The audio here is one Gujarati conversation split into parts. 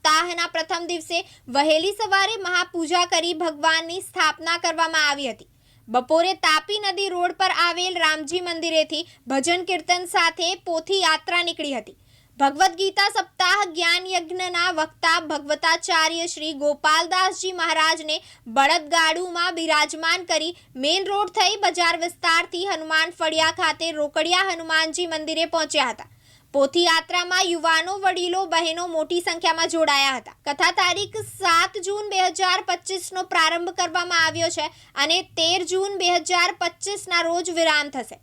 સપ્તાહના પ્રથમ દિવસે વહેલી સવારે મહાપૂજા કરી ભગવાનની સ્થાપના કરવામાં આવી હતી। બપોરે તાપી નદી રોડ પર આવેલ રામજી મંદિરેથી ભજન કીર્તન સાથે પોથી યાત્રા નીકળી હતી। ભગવદ્ ગીતા સપ્તાહ જ્ઞાન યજ્ઞના વક્તા ભગવતાચાર્ય શ્રી ગોપાલદાસજી મહારાજને બળદગાડુમાં બિરાજમાન કરી મેઇન રોડ થઈ બજાર વિસ્તારથી હનુમાન ફળિયા ખાતે રોકડિયા હનુમાનજી મંદિરે પહોંચ્યા હતા। પોથી યાત્રામાં યુવાનો, વડીલો, બહેનો મોટી સંખ્યામાં જોડાયા હતા। કથા તારીખ 7 જૂન 2025નો પ્રારંભ કરવામાં આવ્યો છે અને 13 જૂન 2025ના રોજ વિરામ થશે।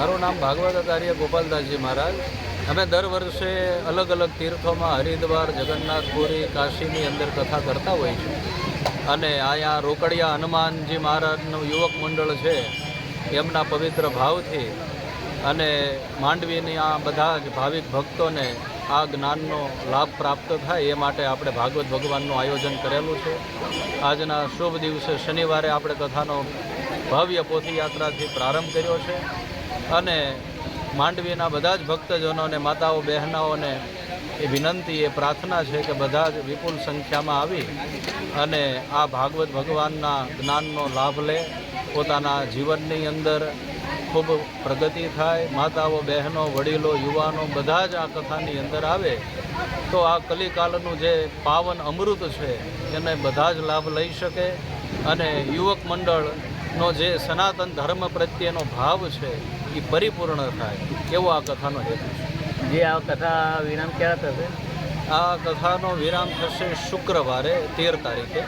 મારું નામ ભાગવતાચાર્ય ગોપાલદાસજી મહારાજ। અમે દર વર્ષે અલગ અલગ તીર્થોમાં હરિદ્વાર, જગન્નાથપુરી, કાશીની અંદર કથા કરતા હોઈએ છીએ અને અહીંયા રોકડિયા હનુમાનજી મહારાજનું યુવક મંડળ છે એમના પવિત્ર ભાવથી અને માંડવીની આ બધા જ ભાવિક ભક્તોને આ જ્ઞાનનો લાભ પ્રાપ્ત થાય એ માટે આપણે ભાગવત ભગવાનનું આયોજન કરેલું છે। આજના શુભ દિવસે શનિવારે આપણે કથાનો ભવ્ય પોથી યાત્રાથી પ્રારંભ કર્યો છે અને માંડવીના બધા જ ભક્તજનોને, માતાઓ, બહેનાઓને એ વિનંતી, એ પ્રાર્થના છે કે બધા જ વિપુલ સંખ્યામાં આવી અને આ ભાગવત ભગવાનના જ્ઞાનનો લાભ લે, પોતાના જીવનની અંદર ખૂબ પ્રગતિ થાય। માતાઓ, બહેનો, વડીલો, યુવાનો બધા જ આ કથાની અંદર આવે તો આ કલિકાલનું જે પાવન અમૃત છે એને બધા જ લાભ લઈ શકે અને યુવક મંડળનો જે સનાતન ધર્મ પ્રત્યેનો ભાવ છે એ પરિપૂર્ણ થાય એવો આ કથાનો હેતુ છે। જે આ કથા વિરામ ક્યારે થશે? આ કથાનો વિરામ થશે શુક્રવારે 13 તારીખે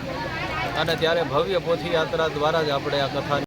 અને ત્યારે ભવ્ય પોથી યાત્રા દ્વારા જ આપણે આ કથા